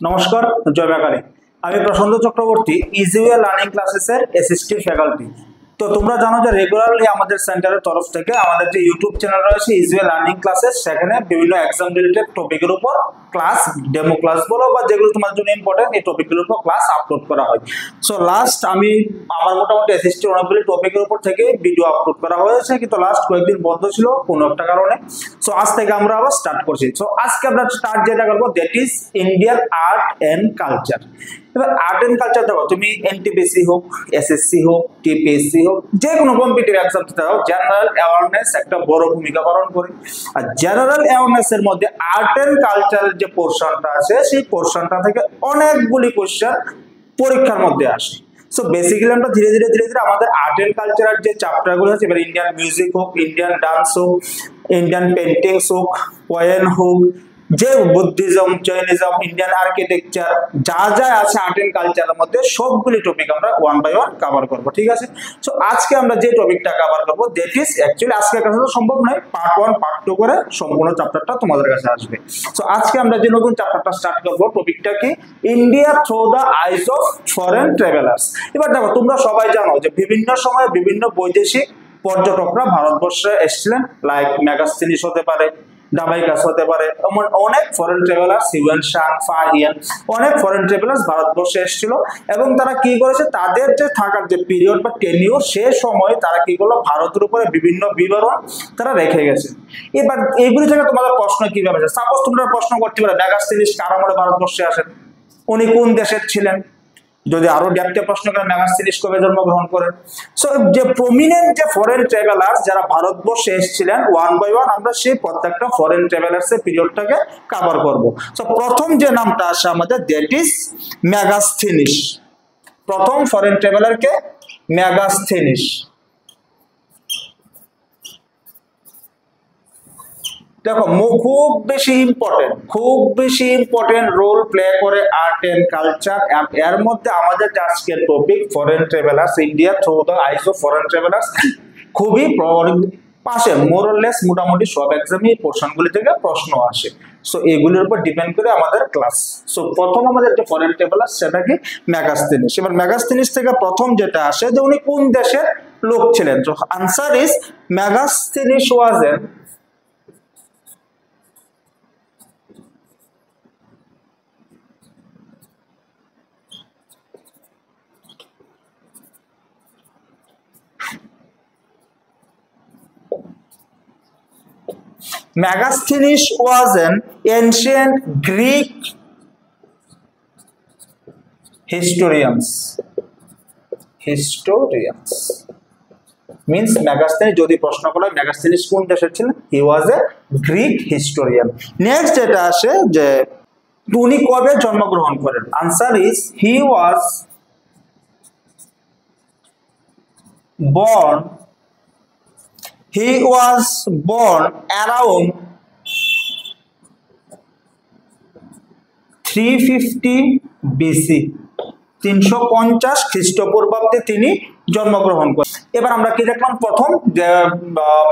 নমস্কার, জয় বাঙালি। আমি প্রশান্ত Chakraborty, ইজিওয়ে learning ক্লাসেসের assistant faculty. তো তোমরা জানো যে রেগুলারলি আমাদের সেন্টারের তরফ থেকে আমাদের যে ইউটিউব চ্যানেল রয়েছে ইজিওয়ে লার্নিং ক্লাসেস, সেখানে বিভিন্ন এক্সাম রিলেটেড টপিকের উপর ক্লাস, ডেমো ক্লাস বলো বা যেগুলো তোমার জন্য ইম্পর্টেন্ট, এই টপিকগুলোর উপর ক্লাস আপলোড করা হয়। সো লাস্ট আমার মোটামুটি অ্যাসিস্ট্যান্ট অনেকগুলি টপিকের উপর থেকে ভিডিও আপলোড করা হয়েছে, কিন্তু লাস্ট কয়েকদিন বন্ধ ছিল কোনো একটা কারণে। সো আজ থেকে আমরা আবার স্টার্ট করছি। সো আজকে আমরা স্টার্ট যেটা করবো, that is Indian art and culture. এবার আর্ট এন্ড কালচার দেখো, তুমি এনটিপিসি হোক, এসএসসি হোক, টিপিএসসি হোক, যে কোনো কম্পিটিটিভ এক্সাম দিতে দাও, জেনারেল অ্যাওয়ারনেস একটা বড় ভূমিকা পালন করে। আর জেনারেল অ্যাওয়ারনেস এর মধ্যে আর্ট এন্ড কালচারের যে পোরশনটা আছে, সেই পোরশনটা থেকে অনেকগুলি কোশ্চেন পরীক্ষার মধ্যে আসে। সো বেসিক্যালি আমরা ধীরে ধীরে আমাদের আর্ট এন্ড কালচারের যে চ্যাপ্টারগুলো আছে, এবার ইন্ডিয়ান মিউজিক হোক, ইন্ডিয়ান ডান্স হোক, ইন্ডিয়ান পেন্টিংস হোক, পয়েন হোক, যে বুদ্ধিজম, জৈনিজম, ইন্ডিয়ান আর্কিটেকচার, যা যা আছে আর্ট এন্ড কালচারের মধ্যে সবগুলি টপিক আমরা ওয়ান বাই ওয়ান কভার করব, ঠিক আছে? সো আজকে আমরা যে টপিকটা কভার করব, দ্যাট ইজ অ্যাকচুয়ালি আজকের কাছে তো সম্ভব নয়, পার্ট 1 পার্ট 2 করে সম্পূর্ণ চ্যাপ্টারটা তোমাদের কাছে আসবে। সো আজকে আমরা যে নতুন চ্যাপ্টারটা স্টার্ট করব, টপিকটা কি? India through the eyes of foreign travellers. এবার দেখো, তোমরা সবাই জানো যে বিভিন্ন সময়ে বিভিন্ন বৈদেশিক পর্যটকরা ভারতবর্ষে এসেছিলেন, লাইক মেগাস্তিনিস হতে পারে, ডামাইকাস হতে পারে, এমন অনেক foreign travellers, Hiuen Tsang, Fahien, অনেক ফরেন ট্রাভেলার্স ভারতবর্ষে এসেছিল। এবং তারা কি করেছে, তাদের যে থাকার যে পিরিয়ড বা টেনিওর, সে সময় তারা কি করলো, ভারতের উপরে বিভিন্ন বিবরণ তারা রেখে গেছে। এবার এইগুলি থেকে তোমাদের প্রশ্ন কিভাবে, সাপোজ তোমরা প্রশ্ন করতে পারো, মেগাস্তিনিস কার আমলে ভারতবর্ষে আসেন, উনি কোন দেশের ছিলেন? যদি আরো ডেপথে প্রশ্ন করেন, মেগাস্তিনিস কবে জন্মগ্রহণ করেন? সো যে প্রমিনেন্ট যে ফরেন ট্রাভেলার্স যারা ভারতবর্ষে এসেছিলেন, ওয়ান বাই ওয়ান আমরা সেই প্রত্যেকটা ফরেন ট্রাভেলার্স এর পিরিয়ডটাকে কভার করব। সো প্রথম যে নামটা আসে আমাদের, দ্যাট ইজ মেগাস্তিনিস। প্রথম ফরেন ট্রাভেলার কে? মেগাস্তিনিস। দেখো, খুব বেশি ইম্পর্টেন্ট রোল প্লে করে আর্ট এন্ড কালচার। এর মধ্যে আমাদের আজকের topic foreign travellers, India through the eyes of foreign travellers, খুবই পাশে মোরলেস মোটামুটি সব এক্সামে এই পোর্শনগুলি থেকে প্রশ্ন আসে। সো এগুলোর উপর ডিপেন্ড করে আমাদের ক্লাস। সো প্রথম আমাদের যে ফরেন ট্রাভেলার, সেটা কি? মেগাস্তিনিস। এবার মেগাস্তিনিস থেকে প্রথম যেটা আসে, যে উনি কোন দেশের লোক ছিলেন? তো answer is Megasthenes was an Megasthenes was an ancient Greek historians means Megasthenes, যদি প্রশ্ন করা হয় মেগাস্থেনিস কোন দেশের ছিলেন, he was a Greek historian. Next যেটা আসে, যে উনি কবে জন্মগ্রহণ করেন? Answer is he was born around 350 BC, 350 খ্রিস্টপূর্বাব্দে তিনি জন্মগ্রহণ করেন। এবার আমরা কি দেখলাম, প্রথম যে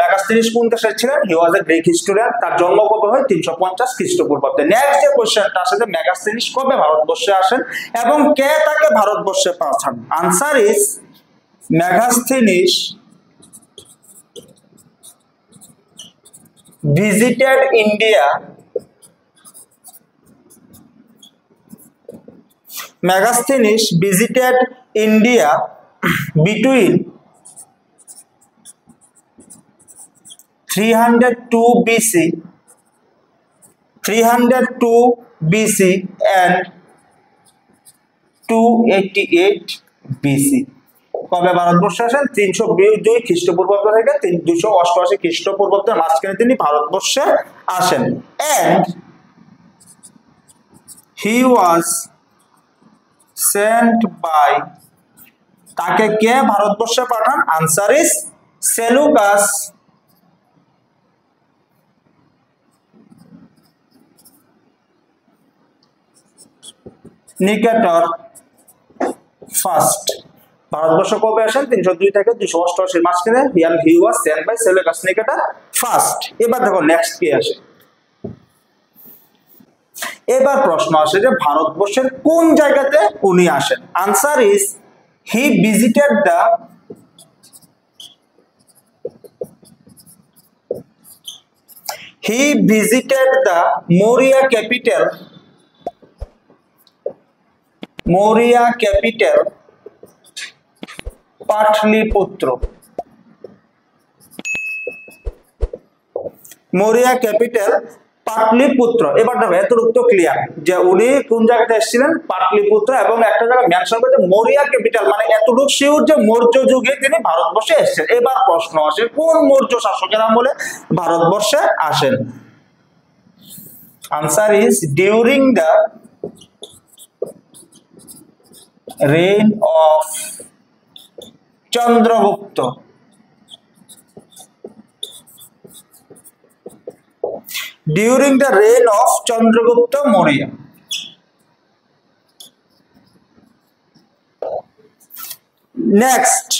মেগাস্তিনিস কোন দেশের ছিলেন, he was A Greek historian, তার জন্ম কবে হয়? 350 খ্রিস্টপূর্বাব্দে। নেক্সট যে কোশ্চেনটা আসে, যে মেগাস্তিনিস কবে ভারতবর্ষে আসেন এবং কে তাকে ভারতবর্ষে পাঠান? Answer is Megasthenes visited India between 302 BC and 288 BC। কবে ভারতবর্ষে আসেন? 302 খ্রিস্টপূর্বাব্দ থেকে 288 খ্রিস্টপূর্বাব্দের মাঝখানে তিনি ভারতবর্ষে আসেন। and he was sent by, তাকে কে ভারতবর্ষে পাঠান? Answer is Seleucus Nicator first. ভারতবর্ষ কবে আসেন? 302 থেকে 288 মাঝখানে। He was sent by Seleucus Nicator first. এবার দেখো নেক্সট কি আসে। এবার প্রশ্ন আসে যে ভারতবর্ষের কোন জায়গাতে উনি আসেন। Answer is he visited the Maurya capital Pataliputra. Maurya capital Pataliputra. এবার দেখো এতটুকু তো ক্লিয়ার যে উনি কোন জায়গাতে এসেছিলেন, পাটলিপুত্র, এবং একটা জায়গায় মেনশন করেছে মৌরিয়া ক্যাপিটাল, মানে এতটুকু শিওর যে মৌর্য যুগে তিনি ভারতবর্ষে এসেছেন। এবার প্রশ্ন আসে কোন মৌর্য শাসকের আমলে ভারতবর্ষে আসেন। Answer is during the reign of Chandragupta। During the reign of Chandragupta Maurya। Next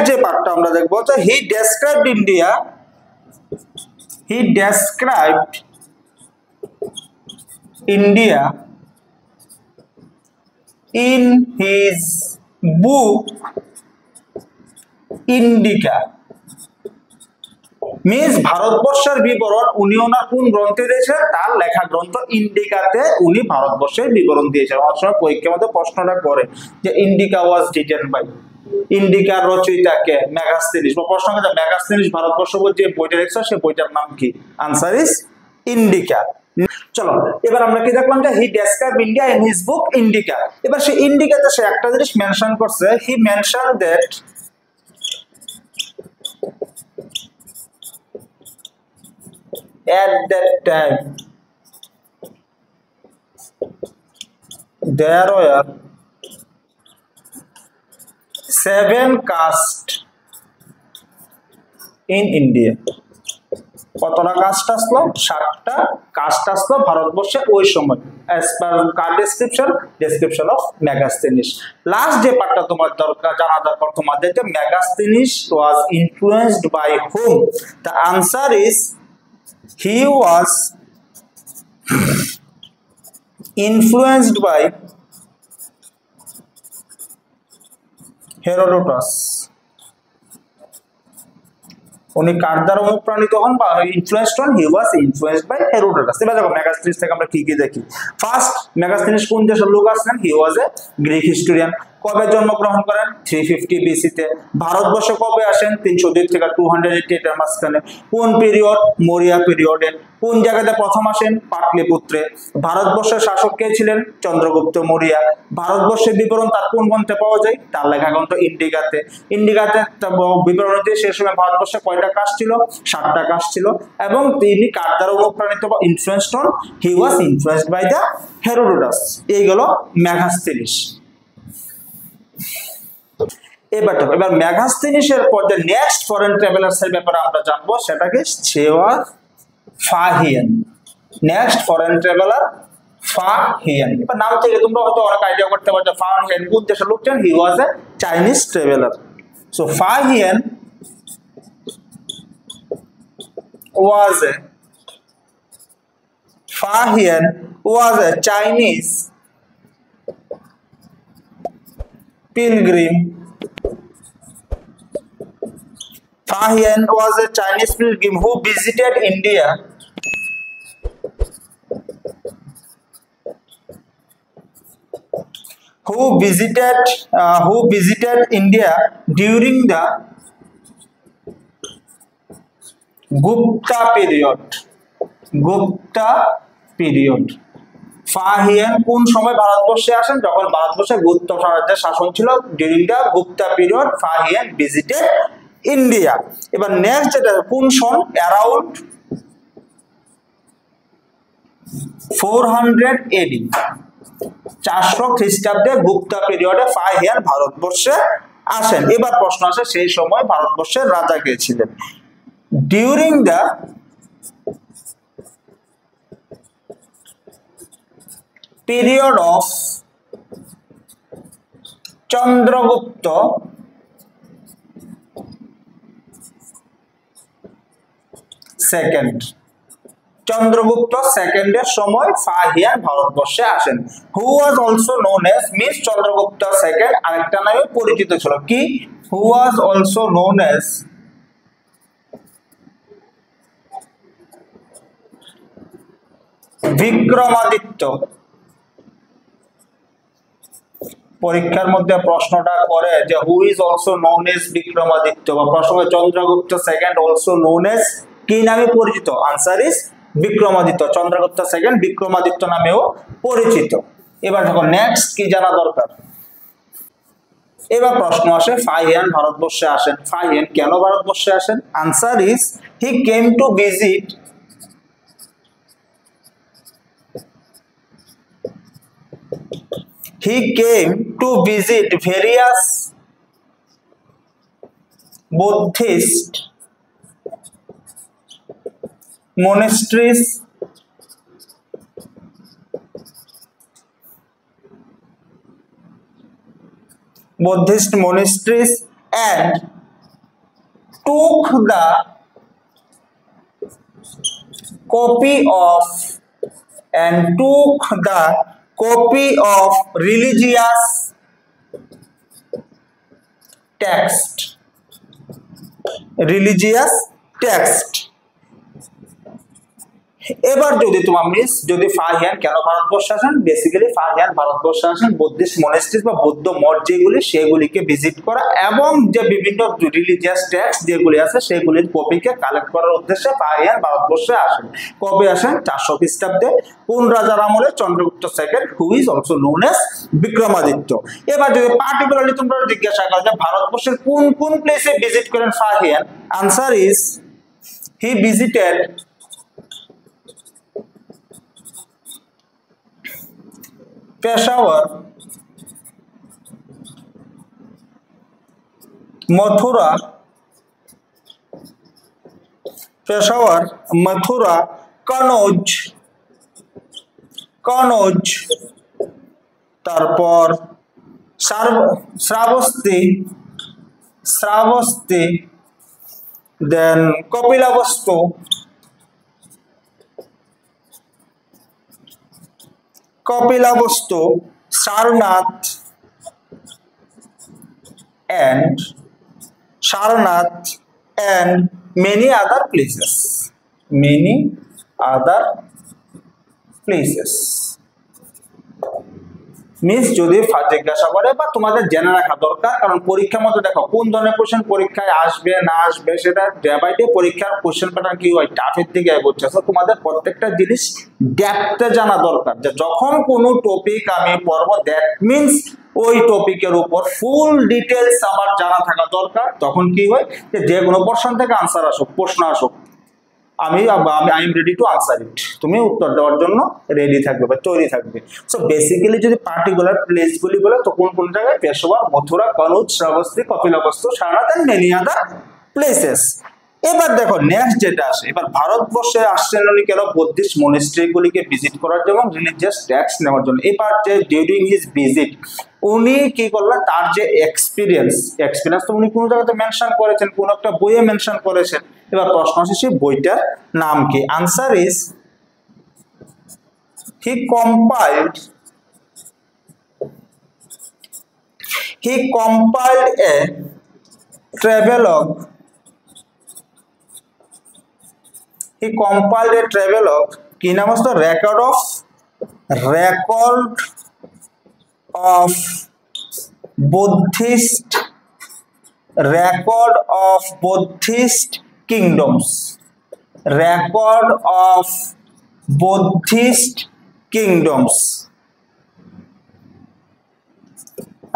যে পার্টটা আমরা দেখবো, তো he described India in his book Indica। Means ভারতবর্ষের বিবরণ উনি ওনার কোন গ্রন্থে দিয়েছেন, তার লেখা গ্রন্থ ইন্ডিকাতে উনি ভারতবর্ষের বিবরণ দিয়েছেন। অনেক সময় পরীক্ষার মধ্যে প্রশ্নটা করে যে ইন্ডিকা ওয়াজ রিটেন বাই, ইন্ডিকার রচয়িতা কে? মেগাস্থেনিস। বা প্রশ্ন করে মেগাস্থেনিস ভারতবর্ষ যে বইটা লিখছে সেই বইটার নাম কি? Answer is Indica. চলো এবার আমরা কি দেখলাম যে he describe India in his book Indica. এবার সে ইন্ডিকাতে সে একটা জিনিস মেনশন করছে, he mention that at that time there were 7 castes in India। কতটা কাস্ট আসলো? 7টা কাস্ট আসলো ভারতবর্ষে ওই সময়, as per কার ডেসক্রিপশন অফ মেগাস্থেনিস। লাস্ট যে পার্টটা তোমার দরকার জানা দরকার তোমাদের, যে Megasthenes was influenced by hmm. The answer is he was influenced by Herodotus। উনি কার দ্বারা অনুপ্রাণিত হন বা ইনফ্লুয়েন্সড হন? হি ওয়াজ ইনফ্লুয়েন্সড বাই হেরোডোটাস। এবার দেখো মেগাস্থেনিস থেকে আমরা কি কি দেখি। ফার্স্ট, মেগাস্থেনিস কোন দেশের লোক আসলেন? হি ওয়াজ এ গ্রিক হিস্টোরিয়ান। কবে জন্মগ্রহণ করেন? 350 বিসিতে। ভারতবর্ষে কবে আসেন? 302 থেকে 288 এর মাঝখানে। কোন পিরিয়ড? মৌরিয়া পিরিয়ডে। কোন জায়গাতে প্রথম আসেন? পাটলিপুত্রে। ভারতবর্ষের শাসক কে ছিলেন? চন্দ্রগুপ্ত মৌর্য। ভারতবর্ষের বিবরণ তার কোন গ্রন্থে পাওয়া যায়? তার লেখা গ্রন্থ ইন্ডিকাতে। ইন্ডিকাতে বিবরণ দিয়ে সে সময় ভারতবর্ষে কয়টা কাস্ট ছিল? 7টা কাস্ট ছিল। এবং তিনি কার দ্বারা অনুপ্রাণিত বা ইনফ্লুয়েন্সড হন? হি ওয়াজ ইনফ্লুয়েন্সড বাই দ্য হেরোডোটাস। এইগুলো মেগাস্থেনিস। এবার মেগাস্থেনিসের পর যে নেক্সট ফরেন ট্রাভেলার্স এর ব্যাপারে আমরা জানবো, সেটাকে Fa-Hien. Next foreign traveller Fa-Hien. এবার নাম থেকে তোমরা হয়তো অনেক আইডিয়া করতে পারছো ফাহিয়ান কোন দেশের লোক ছিলেন? He was a Chinese traveller. So Fahien was a Chinese pilgrim. Fahian was a Chinese pilgrim who visited India during the Gupta period. Fa-Hien কোন সময় ভারতবর্ষে আসেন? যখন ভারতবর্ষে গুপ্ত সাম্রাজ্যের শাসন ছিল, during the Gupta period Fa-Hien visited India. এবার নেক্সট যেটা কোন সন? অ্যারাউন্ড 400 AD, 400 খ্রিস্টাব্দে গুপ্তা পিরিয়ডে ফাহিয়ান ভারতবর্ষে আসেন। এবার প্রশ্ন আসে সেই সময় ভারতবর্ষের রাজা কে ছিলেন? During the period of Chandragupta second। Chandragupta সেকেন্ডের সময় ফাহিয়ান ভারতবর্ষে আসেন। Who was also known as মিস চন্দ্রগুপ্ত সেকেন্ড আরেকটা নামে পরিচিত ছিল কি? Who was also known as Vikramaditya. পরীক্ষার মধ্যে প্রশ্নটা করে যে who is also known as Vikramaditya, বা প্রসঙ্গে Chandragupta second also known as কি নামে পরিচিত? Answer is Vikramaditya. Chandragupta second Vikramaditya নামেও পরিচিত। এবার দেখো নেক্সট কি জানা দরকার। এবার প্রশ্ন আসে ফাহিয়ান ভারতবর্ষে আসেন। ফাহিয়ান কেন ভারতবর্ষে আসেন? Answer is he came to visit he came to visit various Buddhist monasteries and took the copy of religious text এবার যদি তোমার মিস যদি ফাহিয়ান কেন ভারতবর্ষে আসেন, বেসিক্যালি ফাহিয়ান ভারতবর্ষে আসেন বুদ্ধিস্ট মনেস্ট্রিজ বা বৌদ্ধ মঠ যেগুলি সেগুলিকে ভিজিট করা এবং যে বিভিন্ন রিলিজিয়াস টেক্সট যেগুলি আছে সেগুলির কপিকে কালেক্ট করার উদ্দেশ্যে ফাহিয়ান ভারতবর্ষে আসেন। কবে আসেন? 400 খ্রিস্টাব্দে। কোন রাজার আমলে? Chandragupta second, who is also known as Vikramaditya. এবার যদি পার্টিকুলারলি তোমরা জিজ্ঞাসা করো যে ভারতবর্ষের কোন কোন প্লেসে ভিজিট করেন Fahien, answer is he visited Peshawar, Mathura, Kannauj, तारपर Shravasti, then Kapilavastu, Sarnath and many other places. মিস যদি জিজ্ঞাসা করে বা তোমাদের জেনে রাখা দরকার, কারণ পরীক্ষার মধ্যে দেখো কোন ধরনের কোশ্চেন পরীক্ষায় আসবে না আসবে সেটা ডে বাই ডে পরীক্ষার কোশ্চেন প্যাটার্ন কি হয়, টাফের দিকে এগোচ্ছে। তোমাদের প্রত্যেকটা জিনিস ডেপথে জানা দরকার, যে যখন কোনো টপিক আমি পড়বো দ্যাট মিন্স ওই টপিকের উপর ফুল ডিটেলস আমার জানা থাকা দরকার। তখন কি হয় যে কোনো পোরশন থেকে আনসার আসুক, প্রশ্ন আসুক, আমি I am ready to answer it, তুমি উত্তর দেওয়ার জন্য রেডি থাকবে বা তৈরি থাকবে। সো বেসিক্যালি যদি পার্টিকুলার প্লেসগুলি বলে তো কোন কোন জায়গায়? Peshawar, Mathura, Kannauj, Shravasti, Kapilavastu, Sarnath and many other places. এবার দেখো নেক্সট যেটা আসে, এবার ভারতবর্ষে আসছেন উনি কেন? বুদ্ধিস্ট মনিস্ট্রিগুলিকে ভিজিট করার জন্য, রিলিজিয়াস টেক্সট নেওয়ার জন্য। এবার যে ডিউরিং হিজ ভিজিট উনি কি করলেন, তার যে এক্সপিরিয়েন্স তো উনি কোন জায়গাতে মেনশন করেছেন, কোন একটা বইয়ে মেনশন করেছেন। এবার প্রশ্ন আসে সেই বইটার নাম কি? Answer is he compiled a travelogue. কি নাম হচ্ছে? record of Buddhist kingdoms.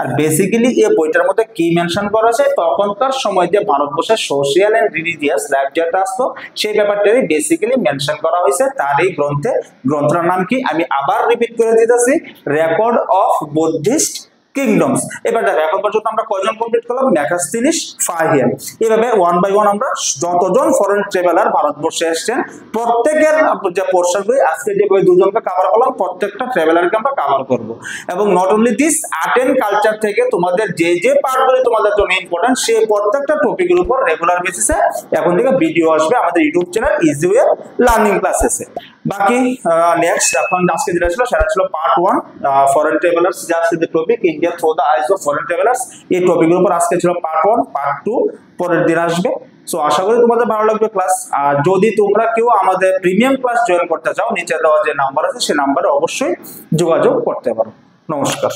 আর বেসিক্যালি এই বইটার মধ্যে কি মেনশন করা আছে, তখনকার সময় যে ভারতবর্ষের সোশিয়াল এন্ড রিলিজিয়াস লাইফ যেটা আসতো সেই ব্যাপারটাই বেসিক্যালি মেনশন করা হয়েছে তার এই গ্রন্থে। গ্রন্থটার নাম কি? আমি আবার রিপিট করে দিতেছি, রেকর্ড অফ বুদ্ধিস্ট কিংডমস। এবার দেখো এখন পর্যন্ত আমরা কয়জন কমপ্লিট করলাম, মেগাস্থিনিস, ফাহিয়ান। এভাবে ওয়ান বাই ওয়ান আমরা যতজন ফরেন ট্রাভেলার ভারতবর্ষে এসেছেন প্রত্যেকের যে পোর্শনগুলি আজকে যে দুজনকে কভার করলাম প্রত্যেকটা ট্রাভেলারকে আমরা কভার করব। এবং not only this, art and culture থেকে তোমাদের যে যে পার্টগুলি তোমাদের জন্য ইম্পর্টেন্ট সেই প্রত্যেকটা টপিকের উপর রেগুলার বেসিসে এখন থেকে ভিডিও আসবে আমাদের YouTube channel easy way learning ক্লাসেসে। বাকি নেক্সট এখন আজকে যেটা ছিল সেটা ছিল part 1 foreign travellers, just the topic India through the eyes of foreign travellers. এই টপিকের উপর আজকে ছিল পার্ট 1, পার্ট 2 পরের দিন আসবে। সো আশা করি তোমাদের ভালো লাগবে ক্লাস। আর যদি তোমরা কেউ আমাদের প্রিমিয়াম ক্লাস জয়েন করতে চাও নিচে দেওয়া যে নাম্বার আছে সেই নাম্বারে অবশ্যই যোগাযোগ করতে পারো। নমস্কার।